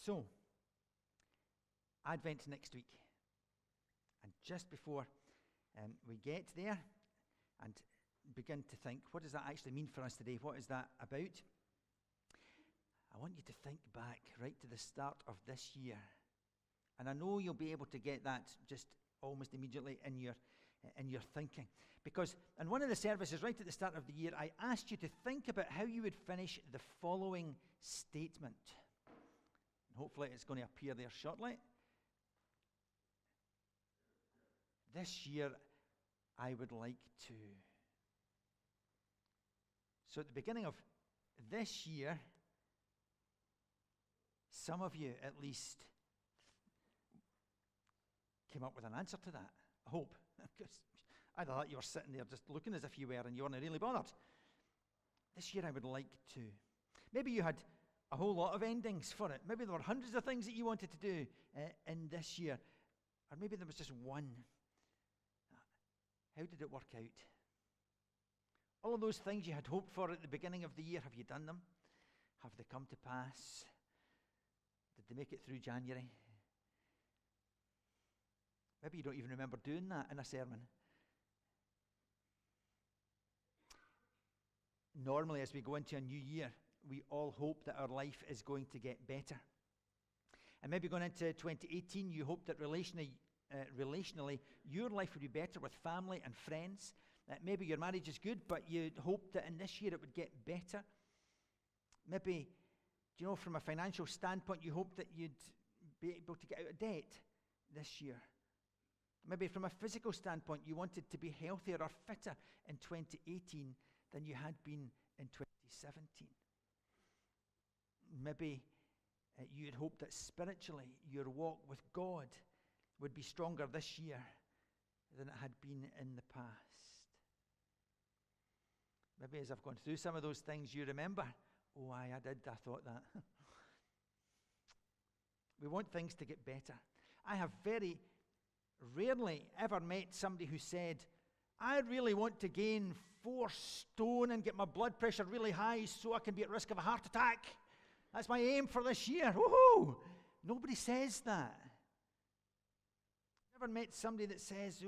So, Advent's next week. And just before we get there and begin to think, what does that actually mean for us today? What is that about? I want you to think back right to the start of this year. And I know you'll be able to get that just almost immediately in your thinking. Because in one of the services right at the start of the year, I asked you to think about how you would finish the following statement. And hopefully it's going to appear there shortly. This year, I would like to. So at the beginning of this year, some of you at least came up with an answer to that. I hope. Because I thought you were sitting there just looking as if you were and you weren't really bothered. This year I would like to. Maybe you had a whole lot of endings for it. Maybe there were hundreds of things that you wanted to do in this year. Or maybe there was just one. How did it work out? All of those things you had hoped for at the beginning of the year, have you done them? Have they come to pass? Did they make it through January? Maybe you don't even remember doing that in a sermon. Normally, as we go into a new year, we all hope that our life is going to get better. And maybe going into 2018, you hope that relationally, your life would be better with family and friends. Maybe your marriage is good, but you hope that in this year it would get better. Maybe, from a financial standpoint, you hope that you'd be able to get out of debt this year. Maybe from a physical standpoint, you wanted to be healthier or fitter in 2018 than you had been in 2017. Maybe you'd hope that spiritually your walk with God would be stronger this year than it had been in the past. Maybe as I've gone through some of those things, you remember, I thought that. We want things to get better. I have very rarely ever met somebody who said, I really want to gain 4 stone and get my blood pressure really high so I can be at risk of a heart attack. That's my aim for this year. Woohoo! Nobody says that. Never met somebody that says,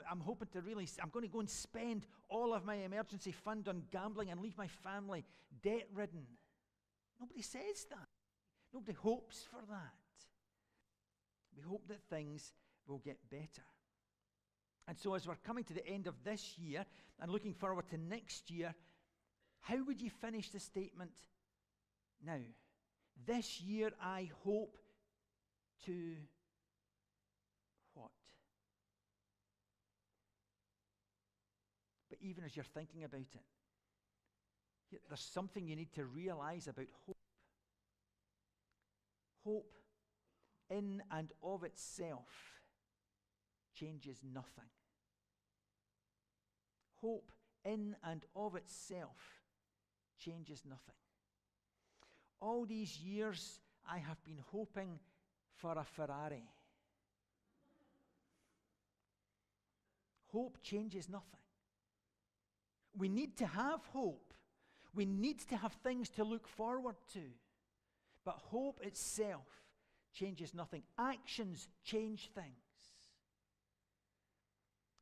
I'm hoping to I'm going to go and spend all of my emergency fund on gambling and leave my family debt-ridden. Nobody says that. Nobody hopes for that. We hope that things will get better. And so as we're coming to the end of this year and looking forward to next year, how would you finish the statement now? This year I hope to what? But even as you're thinking about it, there's something you need to realize about hope. Hope in and of itself changes nothing. Hope in and of itself changes nothing. All these years I have been hoping for a Ferrari. Hope changes nothing. We need to have hope. We need to have things to look forward to. But hope itself changes nothing. Actions change things.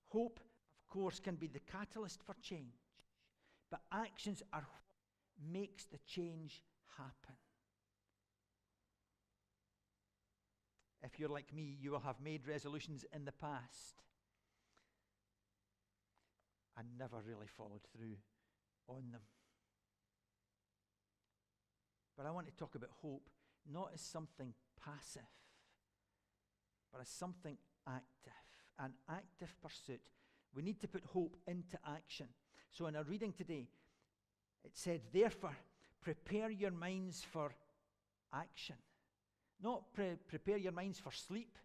Hope, of course, can be the catalyst for change. But actions are what makes the change happen. If you're like me, you will have made resolutions in the past and never really followed through on them. But I want to talk about hope not as something passive, but as something active, an active pursuit. We need to put hope into action. So in our reading today, it said, therefore, prepare your minds for action. Not prepare your minds for sleep,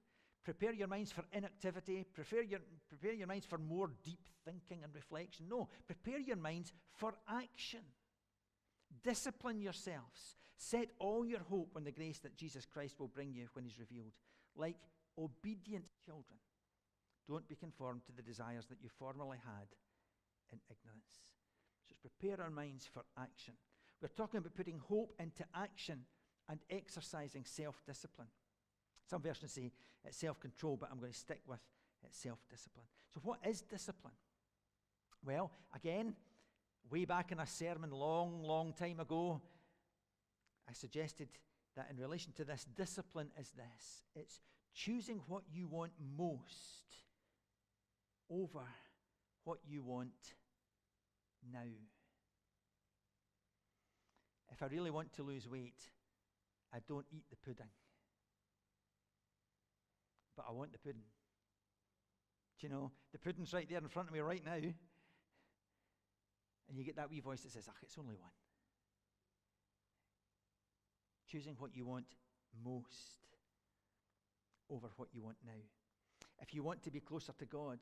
prepare your minds for inactivity, prepare your minds for more deep thinking and reflection. No, prepare your minds for action. Discipline yourselves. Set all your hope on the grace that Jesus Christ will bring you when he's revealed. Like obedient children, don't be conformed to the desires that you formerly had in ignorance. So let's prepare our minds for action. We're talking about putting hope into action and exercising self-discipline. Some versions say it's self-control, but I'm going to stick with self-discipline. So what is discipline? Well, again, way back in a sermon long time ago, I suggested that in relation to this, discipline is this. It's choosing what you want most over what you want now. If I really want to lose weight, I don't eat the pudding. But I want the pudding. Do you know, the pudding's right there in front of me right now. And you get that wee voice that says, it's only one. Choosing what you want most over what you want now. If you want to be closer to God,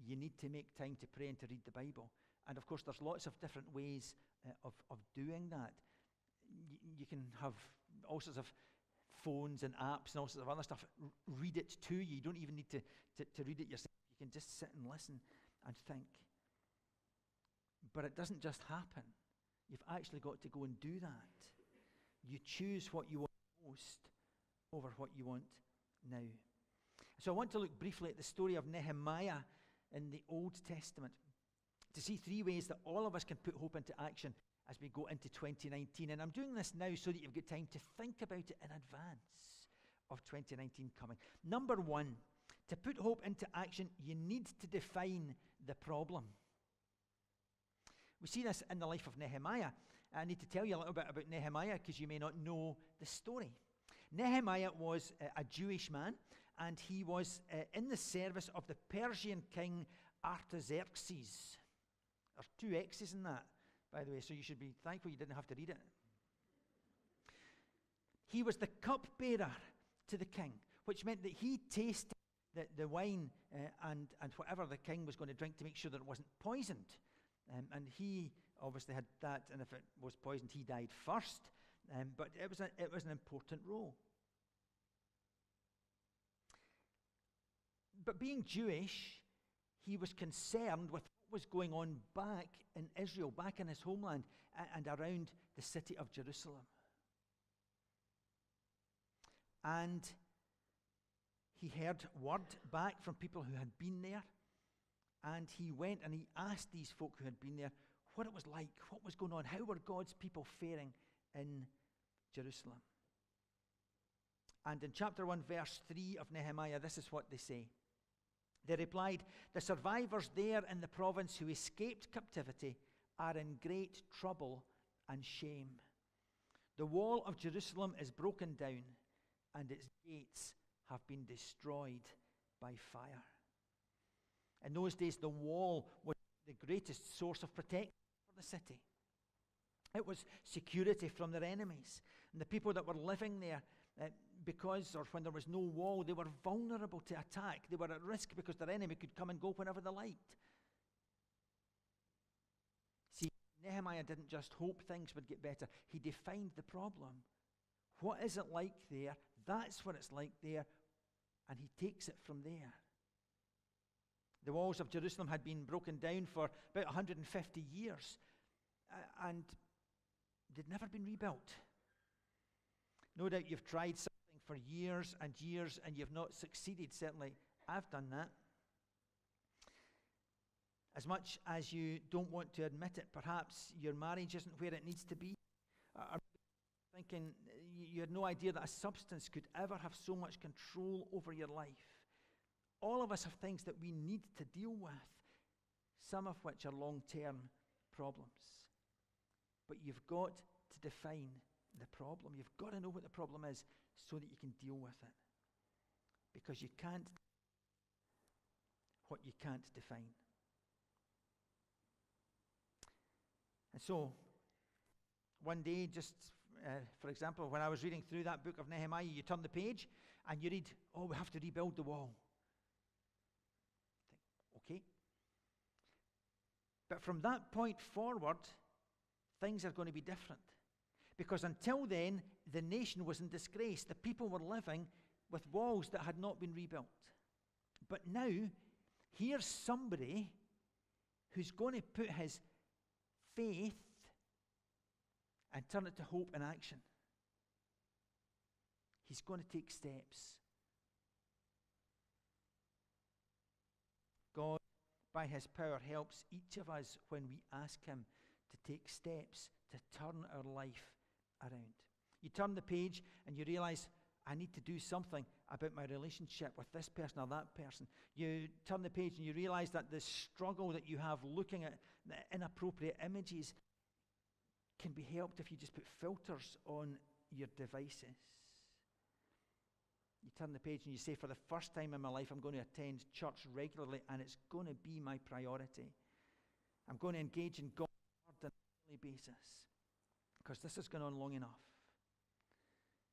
you need to make time to pray and to read the Bible. And of course, there's lots of different ways of doing that. You can have all sorts of phones and apps and all sorts of other stuff. Read it to you. You don't even need to read it yourself. You can just sit and listen and think. But it doesn't just happen. You've actually got to go and do that. You choose what you want most over what you want now. So I want to look briefly at the story of Nehemiah in the Old Testament to see three ways that all of us can put hope into action as we go into 2019. And I'm doing this now so that you've got time to think about it in advance of 2019 coming. Number one, to put hope into action, you need to define the problem. We see this in the life of Nehemiah. I need to tell you a little bit about Nehemiah because you may not know the story. Nehemiah was a Jewish man, and he was in the service of the Persian king Artaxerxes. There are two X's in that, by the way, so you should be thankful you didn't have to read it. He was the cupbearer to the king, which meant that he tasted the wine and whatever the king was going to drink to make sure that it wasn't poisoned. And he obviously had that, and if it was poisoned, he died first. But it was an important role. But being Jewish, he was concerned with what was going on back in Israel, back in his homeland, and around the city of Jerusalem. And he heard word back from people who had been there, and he went and he asked these folk who had been there what it was like, what was going on, how were God's people faring in Jerusalem. And in chapter 1, verse 3 of Nehemiah, this is what they say. They replied, "The survivors there in the province who escaped captivity are in great trouble and shame. The wall of Jerusalem is broken down, and its gates have been destroyed by fire." In those days, the wall was the greatest source of protection for the city. It was security from their enemies. And the people that were living there, when there was no wall, they were vulnerable to attack. They were at risk because their enemy could come and go whenever they liked. See, Nehemiah didn't just hope things would get better. He defined the problem. What is it like there? That's what it's like there. And he takes it from there. The walls of Jerusalem had been broken down for about 150 years. And they'd never been rebuilt. No doubt you've tried something for years and years and you've not succeeded. Certainly, I've done that. As much as you don't want to admit it, perhaps your marriage isn't where it needs to be. Or thinking you had no idea that a substance could ever have so much control over your life. All of us have things that we need to deal with, some of which are long-term problems. But you've got to define the problem. You've got to know what the problem is so that you can deal with it. Because you can't what you can't define. And so, one day, for example, when I was reading through that book of Nehemiah, you turn the page and you read, we have to rebuild the wall. Okay. But from that point forward, things are going to be different. Because until then, the nation was in disgrace. The people were living with walls that had not been rebuilt. But now, here's somebody who's going to put his faith and turn it to hope and action. He's going to take steps. God, by his power, helps each of us when we ask him to take steps to turn our life around. You turn the page and you realize, I need to do something about my relationship with this person or that person. You turn the page and you realize that the struggle that you have looking at the inappropriate images can be helped if you just put filters on your devices. You turn the page and you say, for the first time in my life, I'm going to attend church regularly, and it's going to be my priority. I'm going to engage in God's word on a daily basis, because this has gone on long enough.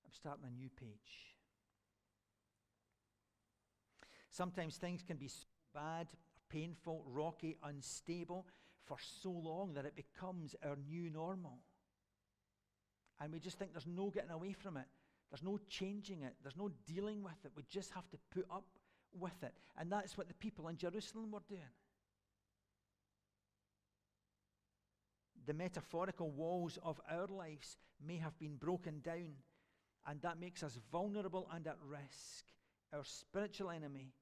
I'm starting a new page. Sometimes things can be so bad, painful, rocky, unstable for so long that it becomes our new normal. And we just think there's no getting away from it. There's no changing it. There's no dealing with it. We just have to put up with it. And that's what the people in Jerusalem were doing. The metaphorical walls of our lives may have been broken down, and that makes us vulnerable and at risk. Our spiritual enemy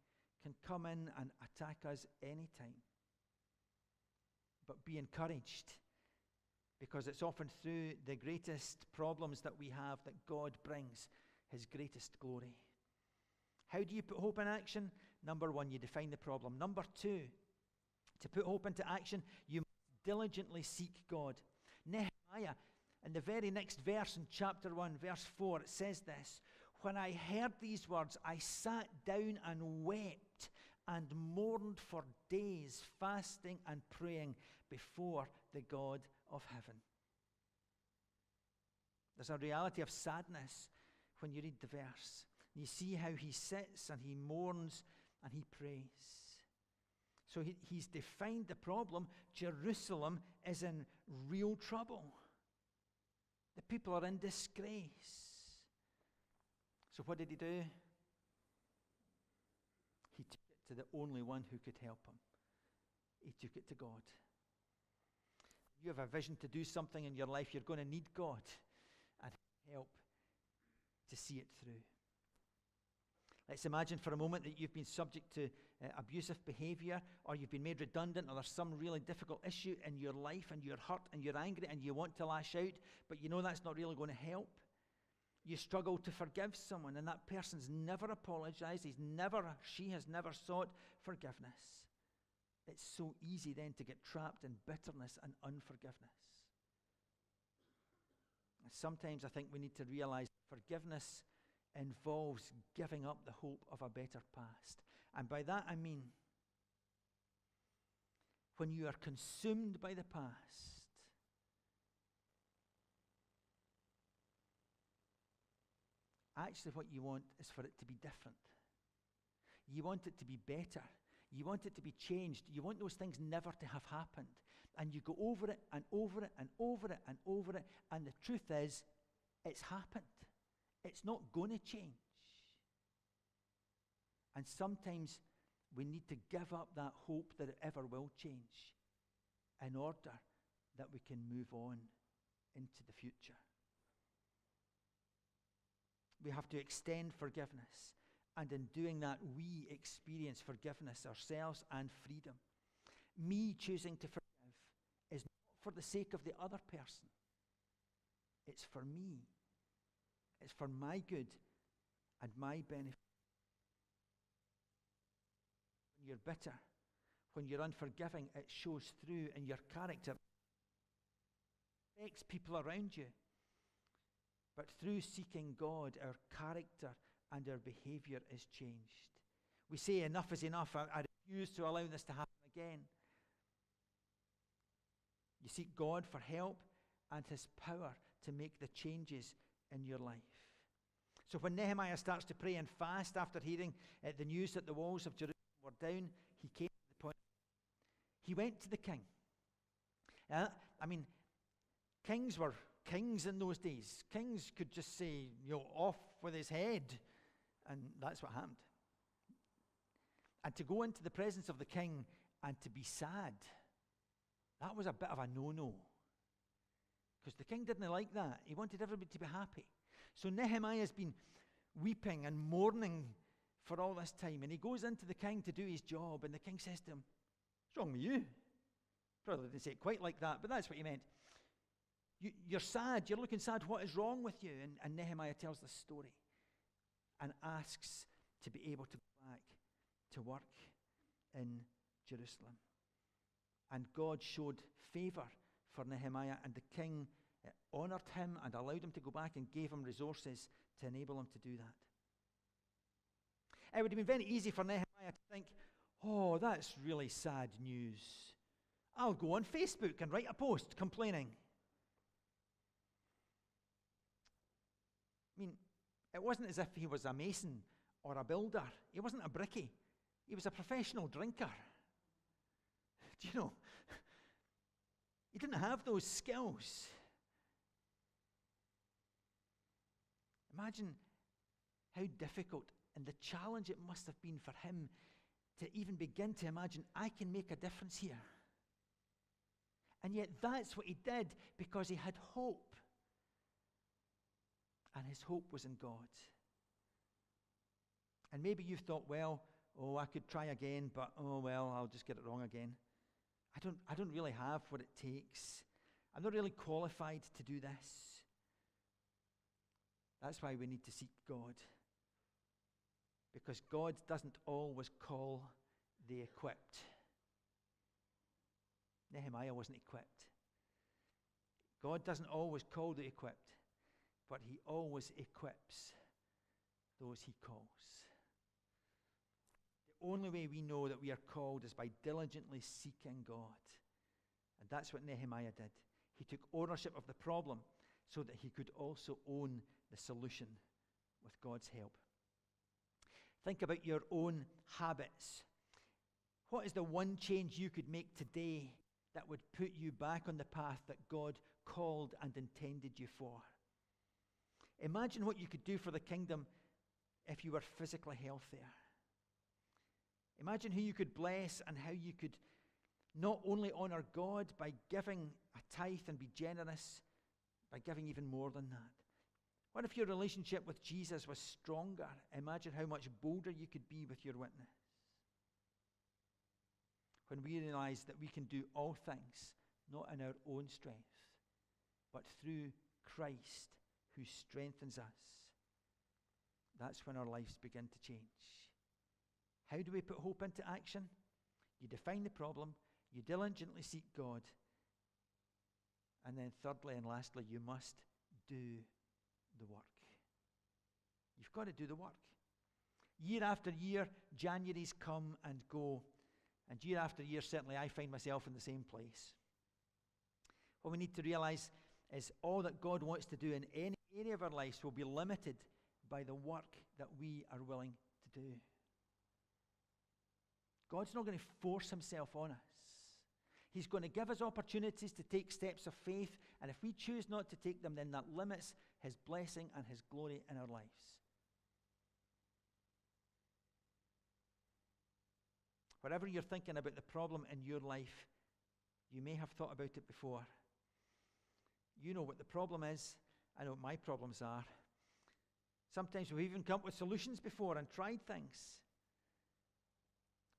can come in and attack us anytime. But be encouraged, because it's often through the greatest problems that we have that God brings his greatest glory. How do you put hope in action? Number one, you define the problem. Number two, to put hope into action, you must diligently seek God. Nehemiah, in the very next verse in chapter 1, verse 4, it says this: when I heard these words, I sat down and wept and mourned for days, fasting and praying before the God of heaven. There's a reality of sadness when you read the verse. You see how he sits and he mourns and he prays. So he's defined the problem. Jerusalem is in real trouble. The people are in disgrace. So what did he do? He took it to the only one who could help him. He took it to God. You have a vision to do something in your life, you're going to need God and help to see it through. Let's imagine for a moment that you've been subject to abusive behavior, or you've been made redundant, or there's some really difficult issue in your life and you're hurt and you're angry and you want to lash out, but you know that's not really going to help. You struggle to forgive someone and that person's never apologized, she has never sought forgiveness. It's so easy then to get trapped in bitterness and unforgiveness. And sometimes I think we need to realize forgiveness involves giving up the hope of a better past. And by that I mean, when you are consumed by the past, actually what you want is for it to be different. You want it to be better. You want it to be changed. You want those things never to have happened. And you go over it and over it and over it and over it. And the truth is, it's happened. It's not going to change. And sometimes we need to give up that hope that it ever will change in order that we can move on into the future. We have to extend forgiveness. And in doing that, we experience forgiveness ourselves and freedom. Me choosing to forgive is not for the sake of the other person. It's for me. It's for my good and my benefit. When you're bitter, when you're unforgiving, it shows through in your character. It affects people around you. But through seeking God, our character and our behavior is changed. We say enough is enough. I refuse to allow this to happen again. You seek God for help and his power to make the changes in your life. So when Nehemiah starts to pray and fast after hearing the news that the walls of Jerusalem were down, he came to the point. He went to the king. Kings were kings in those days. Kings could just say, off with his head. And that's what happened. And to go into the presence of the king and to be sad, that was a bit of a no-no. Because the king didn't like that. He wanted everybody to be happy. So Nehemiah's been weeping and mourning for all this time. And he goes into the king to do his job, and the king says to him, "What's wrong with you?" Probably didn't say it quite like that, but that's what he meant. You're sad, you're looking sad, what is wrong with you? And Nehemiah tells this story and asks to be able to go back to work in Jerusalem. And God showed favor for Nehemiah, and the king honored him and allowed him to go back and gave him resources to enable him to do that. It would have been very easy for Nehemiah to think, "Oh, that's really sad news. I'll go on Facebook and write a post complaining." I mean, it wasn't as if he was a mason or a builder. He wasn't a brickie. He was a professional drinker. Do you know? He didn't have those skills. Imagine how difficult and the challenge it must have been for him to even begin to imagine, I can make a difference here. And yet that's what he did, because he had hope. And his hope was in God. And maybe you've thought, well, I could try again, but I'll just get it wrong again. I don't really have what it takes. I'm not really qualified to do this. That's why we need to seek God. Because God doesn't always call the equipped. Nehemiah wasn't equipped. God doesn't always call the equipped, but he always equips those he calls. The only way we know that we are called is by diligently seeking God. And that's what Nehemiah did. He took ownership of the problem so that he could also own the solution with God's help. Think about your own habits. What is the one change you could make today that would put you back on the path that God called and intended you for? Imagine what you could do for the kingdom if you were physically healthier. Imagine who you could bless and how you could not only honor God by giving a tithe and be generous, by giving even more than that. What if your relationship with Jesus was stronger? Imagine how much bolder you could be with your witness. When we realize that we can do all things, not in our own strength, but through Christ who strengthens us, that's when our lives begin to change. How do we put hope into action? You define the problem, you diligently seek God, and then thirdly and lastly, you must do the work. You've got to do the work. Year after year, Januaries come and go, and year after year, certainly I find myself in the same place. What we need to realize is all that God wants to do in any area of our lives will be limited by the work that we are willing to do. God's not going to force himself on us. He's going to give us opportunities to take steps of faith, and if we choose not to take them, then that limits his blessing and his glory in our lives. Whatever you're thinking about the problem in your life, you may have thought about it before. You know what the problem is. I know what my problems are. Sometimes we've even come up with solutions before and tried things.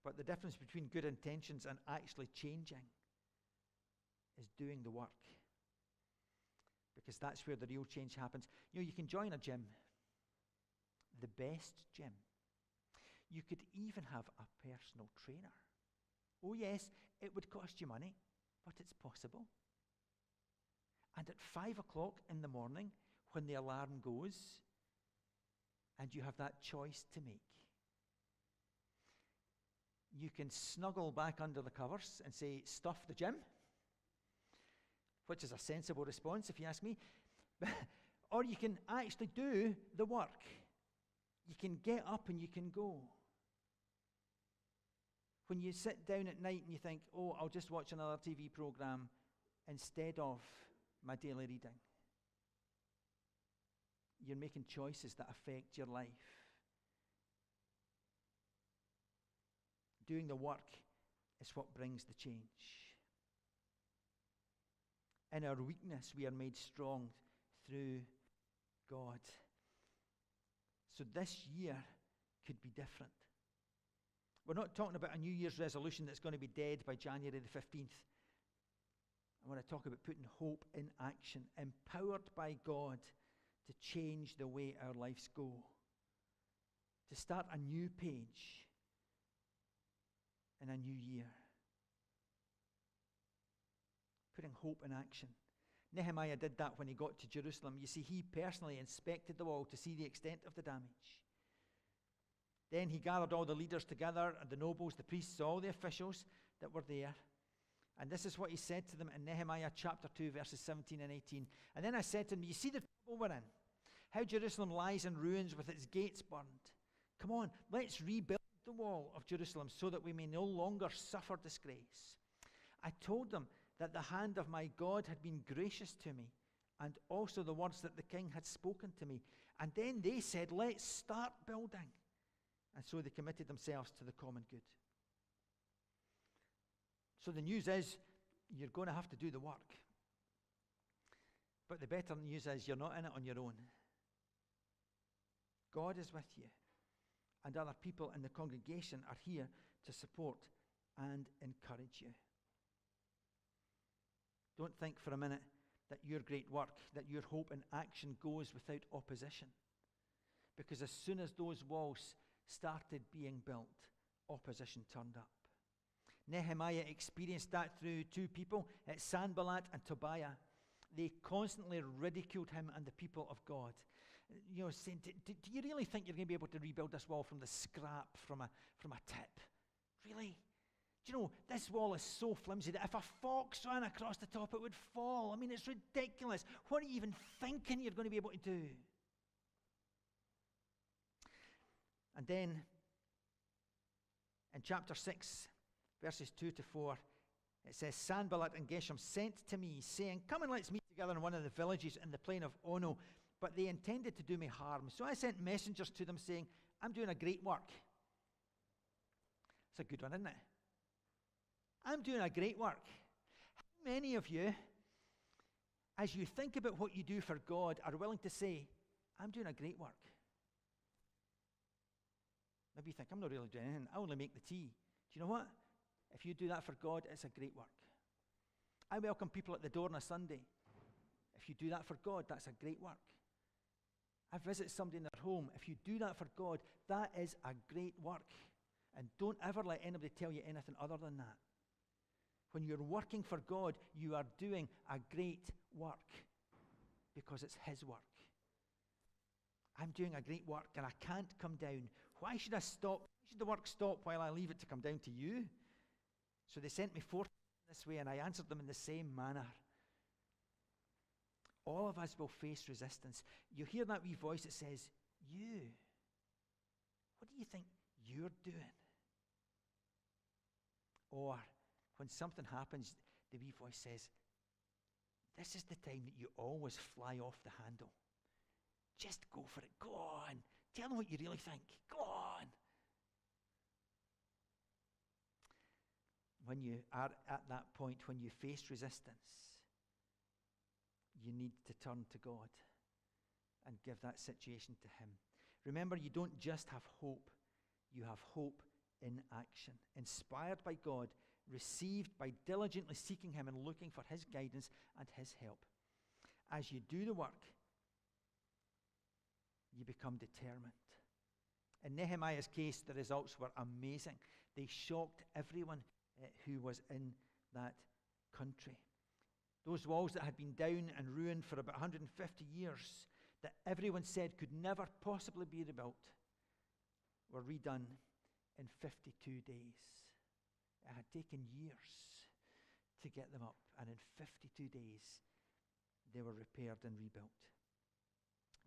But the difference between good intentions and actually changing is doing the work. Because that's where the real change happens. You know, you can join a gym, the best gym. You could even have a personal trainer. Oh yes, it would cost you money, but it's possible. And at 5 o'clock in the morning, when the alarm goes, and you have that choice to make, you can snuggle back under the covers and say, stuff the gym, which is a sensible response if you ask me. Or you can actually do the work. You can get up and you can go. When you sit down at night and you think, I'll just watch another TV program instead of my daily reading, you're making choices that affect your life. Doing the work is what brings the change. In our weakness, we are made strong through God. So this year could be different. We're not talking about a New Year's resolution that's going to be dead by January the 15th. I want to talk about putting hope in action, empowered by God to change the way our lives go, to start a new page in a new year. Putting hope in action. Nehemiah did that when he got to Jerusalem. You see, he personally inspected the wall to see the extent of the damage. Then he gathered all the leaders together, the nobles, the priests, all the officials that were there. And this is what he said to them in Nehemiah chapter 2, verses 17 and 18. And then I said to them, you see the trouble we're in, how Jerusalem lies in ruins with its gates burned. Come on, let's rebuild the wall of Jerusalem so that we may no longer suffer disgrace. I told them that the hand of my God had been gracious to me, and also the words that the king had spoken to me. And then they said, let's start building. And so they committed themselves to the common good. So the news is, you're going to have to do the work. But the better news is, you're not in it on your own. God is with you. And other people in the congregation are here to support and encourage you. Don't think for a minute that your great work, that your hope and action goes without opposition. Because as soon as those walls started being built, opposition turned up. Nehemiah experienced that through two people, Sanballat and Tobiah. They constantly ridiculed him and the people of God. You know, saying, do you really think you're going to be able to rebuild this wall from the scrap, from a tip? Really? Do you know, this wall is so flimsy that if a fox ran across the top, it would fall. I mean, it's ridiculous. What are you even thinking you're going to be able to do? And then, in chapter 6, verses 2 to 4, it says, Sanballat and Geshem sent to me, saying, come and let's meet together in one of the villages in the plain of Ono. But they intended to do me harm. So I sent messengers to them saying, I'm doing a great work. It's a good one, isn't it? I'm doing a great work. How many of you, as you think about what you do for God, are willing to say, I'm doing a great work? Maybe you think, I'm not really doing anything. I only make the tea. Do you know what? If you do that for God, it's a great work. I welcome people at the door on a Sunday. If you do that for God, that's a great work. I visit somebody in their home. If you do that for God, that is a great work. And don't ever let anybody tell you anything other than that. When you're working for God, you are doing a great work because it's His work. I'm doing a great work and I can't come down. Why should I stop? Why should the work stop while I leave it to come down to you? So they sent me forth this way and I answered them in the same manner. All of us will face resistance. You hear that wee voice that says, you, what do you think you're doing? Or when something happens, the wee voice says, this is the time that you always fly off the handle. Just go for it. Go on. Tell them what you really think. Go on. When you are at that point, when you face resistance, you need to turn to God and give that situation to Him. Remember, you don't just have hope. You have hope in action, inspired by God, received by diligently seeking Him and looking for His guidance and His help. As you do the work, you become determined. In Nehemiah's case, the results were amazing. They shocked everyone who was in that country. Those walls that had been down and ruined for about 150 years, that everyone said could never possibly be rebuilt, were redone in 52 days. It had taken years to get them up, and in 52 days, they were repaired and rebuilt.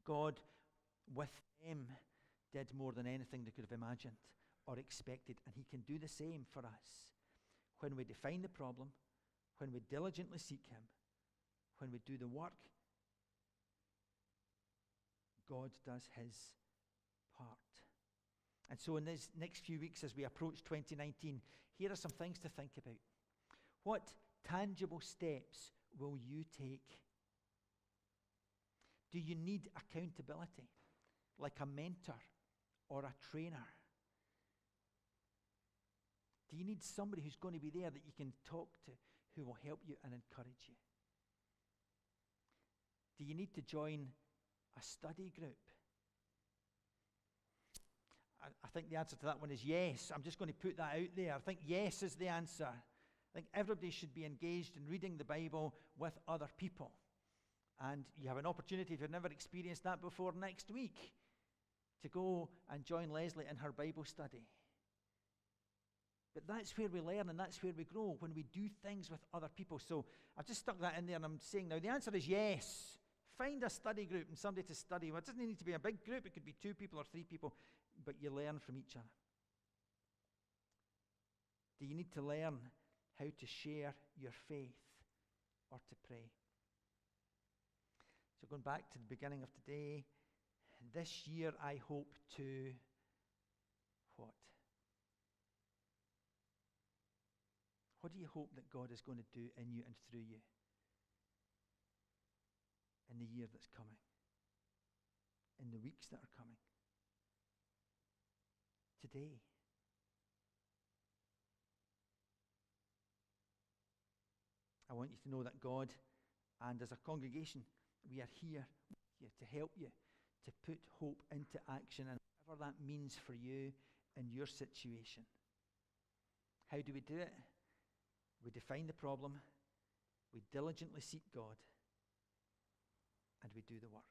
God, with them, did more than anything they could have imagined or expected, and He can do the same for us. When we define the problem, when we diligently seek Him, when we do the work, God does His part. And so in these next few weeks as we approach 2019, here are some things to think about. What tangible steps will you take? Do you need accountability? like a mentor or a trainer? Do you need somebody who's going to be there that you can talk to, who will help you and encourage you? Do you need to join a study group? I think the answer to that one is yes. I'm just going to put that out there. I think yes is the answer. I think everybody should be engaged in reading the Bible with other people. And you have an opportunity, if you've never experienced that before, next week to go and join Leslie in her Bible study. But that's where we learn and that's where we grow, when we do things with other people. So I've just stuck that in there and I'm saying now the answer is yes. Find a study group and somebody to study. Well, it doesn't need to be a big group. It could be 2 people or 3 people, but you learn from each other. Do you need to learn how to share your faith or to pray? So going back to the beginning of today, this year I hope to what? What do you hope that God is going to do in you and through you in the year that's coming, in the weeks that are coming, today? I want you to know that God, and as a congregation, we are here with you to help you to put hope into action, and whatever that means for you in your situation. How do we do it? We define the problem, we diligently seek God, and we do the work.